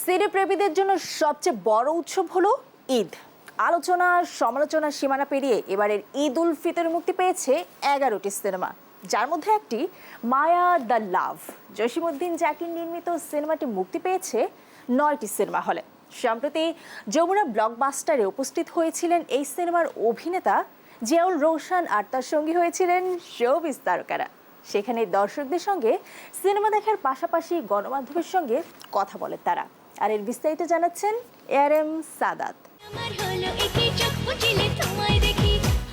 সিনেপ্রেমীদের জন্য সবচেয়ে বড় উৎসব হলো ঈদ। আলোচনা সমালোচনার সীমানা পেরিয়ে এবারের ঈদ উল ফিতরে মুক্তি পেয়েছে 11টি সিনেমা, যার মধ্যে একটি মায়া দ্য লাভ। জসিমউদ্দিন জাকির নির্মিত সিনেমাটি মুক্তি পেয়েছে 9টি সিনেমা হলে। সম্প্রতি যমুনা ব্লকবাস্টারে উপস্থিত হয়েছিলেন এই সিনেমার অভিনেতা জিয়াউল রোশন, আর তার সঙ্গী হয়েছিলেন শোবিজ তারকারা। সেখানে দর্শকদের সঙ্গে সিনেমা দেখার পাশাপাশি গণমাধ্যমের সঙ্গে কথা বলেন তারা। আর এর বিস্তারিত জানাচ্ছেন ARM সাদাত।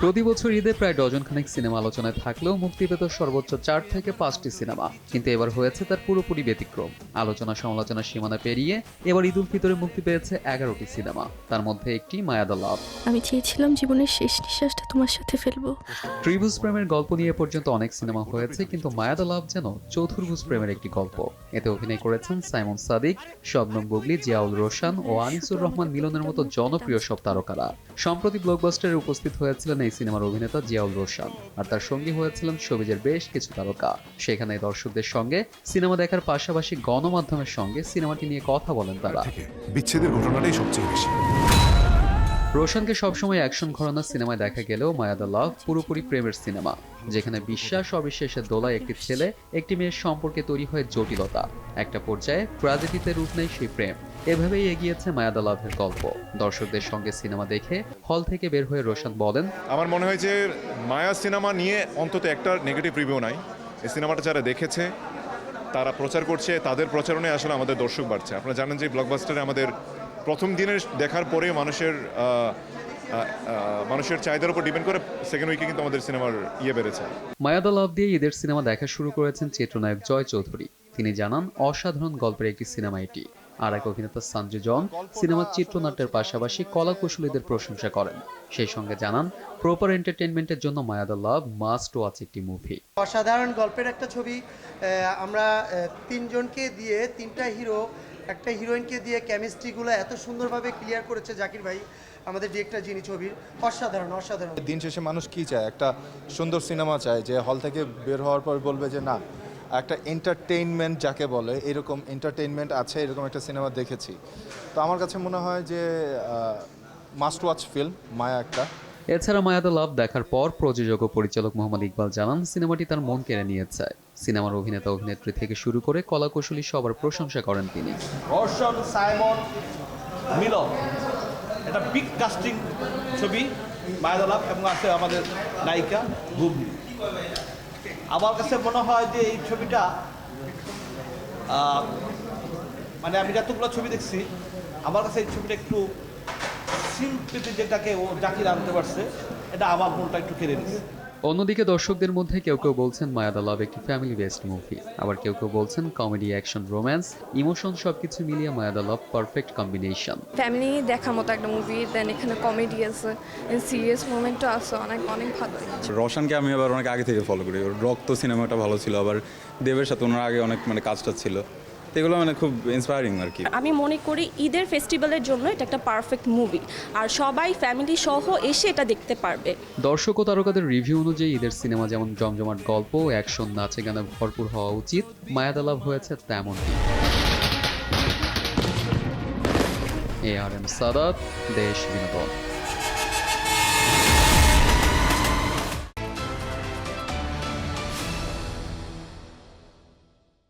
প্রতি বছর ঈদে প্রায় ডজনখানেক সিনেমা আলোচনায় থাকলেও মুক্তি পেত সর্বোচ্চ 4 থেকে 5টি সিনেমা, কিন্তু এবার হয়েছে তার পুরোপুরি ব্যতিক্রম। আলোচনা সমালোচনার সীমানা পেরিয়ে এবার ঈদ উল ফিতরে মুক্তি পেয়েছে 11টি সিনেমা, তার মধ্যে একটি মায়া দ্য লাভ। আমি চেয়েছিলাম জীবনের শেষ নিঃশ্বাসটা তোমার সাথে ফেলবো। ত্রিভুজ প্রেমের গল্প নিয়ে পর্যন্ত অনেক সিনেমা হয়েছে, কিন্তু মায়া দ্য লাভ যেন চতুর্ভুজ প্রেমের একটি গল্প। এতে অভিনয় করেছেন সাইমন সাদিক, শবনম বুবলি, জিয়াউল রোশন ও আনিসুর রহমান মিলনের মতো জনপ্রিয় সব তারকারা। সম্প্রতি ব্লকবাস্টারে উপস্থিত হয়েছিলেন এই সিনেমার অভিনেতা জিয়াউল রোশন, আর তার সঙ্গী হয়েছিলেন শোবিজের বেশ কিছু তারকা। সেখানে দর্শকদের সঙ্গে সিনেমা দেখার পাশাপাশি গণমাধ্যমের সঙ্গে সিনেমাটি নিয়ে কথা বলেন তারা। বিচ্ছেদের ঘটনাটাই সবচেয়ে বেশি। রোশনকে সবসময় অ্যাকশন ঘরানার সিনেমায় দেখা গেলেও মায়া দ্য লাভ পুরোপুরি প্রেমের সিনেমা, যেখানে বিশ্বাস অবিশ্বাসের দোলায় একটি ছেলে একটি মেয়ের সম্পর্কে তৈরি হয় জটিলতা। একটা পর্যায়ে ট্র্যাজেডিতে রূপ নেয় সেই প্রেম। এভাবেই এগিয়েছে মায়া দ্য লাভের গল্প। দর্শকদের সঙ্গে সিনেমা দেখে হল থেকে বের হয়ে রোশন বলেন, আমার মনে হয় যে মায়া সিনেমা নিয়ে অন্তত একটা নেগেটিভ রিভিউ নাই। এই সিনেমাটা যারা দেখেছে তারা প্রচার করছে, তাদের প্রচারণে আসলে আমাদের দর্শক বাড়ছে। আপনারা জানেন যে ব্লকবাস্টারে আমাদের প্রথম দিনের দেখার পরে মানুষের চাহিদার উপর ডিপেন্ড করে সেকেন্ড উইকে কিন্তু আমাদের সিনেমার বেড়েছে। মায়া দ্য লাভ দিয়ে ঈদের সিনেমা দেখা শুরু করেছেন চিত্রনায়ক জয় চৌধুরী। তিনি জানান, অসাধারণ গল্পের একটি সিনেমা এটি। আর এক অভিনেতা সঞ্জু জন সিনেমার চিত্রনাট্যের পাশাপাশি কলাকুশলীদের প্রশংসা করেন। সেই সঙ্গে জানান, প্রপার এন্টারটেইনমেন্টের জন্য মায়া দ্য লাভ মাস্ট ওয়াচ একটি মুভি। অসাধারণ গল্পের একটা ছবি। আমরা তিনজনকে দিয়ে, তিনটা হিরো, একটা হিরোইনকে দিয়ে কেমিস্ট্রিগুলো এত সুন্দরভাবে ক্লিয়ার করেছে জাকির ভাই, আমাদের ডিরেক্টর যিনি ছবির। অসাধারণ অসাধারণ। দিন শেষে মানুষ কি চায়? একটা সুন্দর সিনেমা চায়, যে হল থেকে বের হওয়ার পর বলবে যে না, একটা এন্টারটেইনমেন্ট যাকে বলে, এরকম এন্টারটেইনমেন্ট আছে, এরকম একটা সিনেমা দেখেছি। তো আমার কাছে মনে হয় যে মাস্ট ওয়াচ ফিল্ম মায়া একটা। এছাড়া মায়া দ্য লাভ দেখার পর প্রযোজক ও পরিচালক মোহাম্মদ ইকবাল জানান, সিনেমাটি তার মন কেড়ে নিয়েছে। সিনেমার অভিনেতা অভিনেত্রী থেকে শুরু করে কলাকুশলী সবার প্রশংসা করেন তিনি। রোশন, সাইমন, মিলন, এটা বিগ কাস্টিং ছবি মায়া দ্য লাভ, এবং আছে আমাদের নায়িকা বুবলি। আমার কাছে মনে হয় যে এই ছবিটা মানে আমি যতগুলো ছবি দেখছি, আমার কাছে এই ছবিটা একটু সিম্পলি যেটাকে ও জাকির আনতে পারছে, এটা আমার মনটা একটু কেড়ে নিচ্ছে। অন্যদিকে দর্শকদের মধ্যে কেউ কেউ বলছেন মায়া দ্য লাভ একটি ফ্যামিলি বেসড মুভি, আবার কেউ কেউ বলছেন কমেডি, অ্যাকশন, রোম্যান্স, ইমোশন সবকিছু মিলিয়ে Maya the love perfect combination. Family দেখার মতো একটা মুভি, দেন এখানে কমেডি আছে, সিরিয়াস মোমেন্টও আছে, অনেক অনেক ভালো। রোশনকে আমি আবার অনেক আগে থেকে ফলো করি। রক্ত সিনেমাটা ভালো ছিল, আবার দেবের সাথে ওনার আগে অনেক কাজটা ছিল, এগুলো খুব ইন্সপায়ারিং আর কি। আমি মনে করি ঈদের ফেস্টিভ্যালের জন্য এটা একটা পারফেক্ট মুভি, আর সবাই ফ্যামিলি সহ এসে এটা দেখতে পারবে। দর্শক ও তারকাদের রিভিউ অনুযায়ী ঈদের সিনেমা যেমন জমজমাট গল্প, অ্যাকশন, নাচে গানে ভরপুর হওয়া উচিত, মায়া দ্য লাভ হয়েছে তেমনটি। ARM সাদাত, দেশ বিনোদন।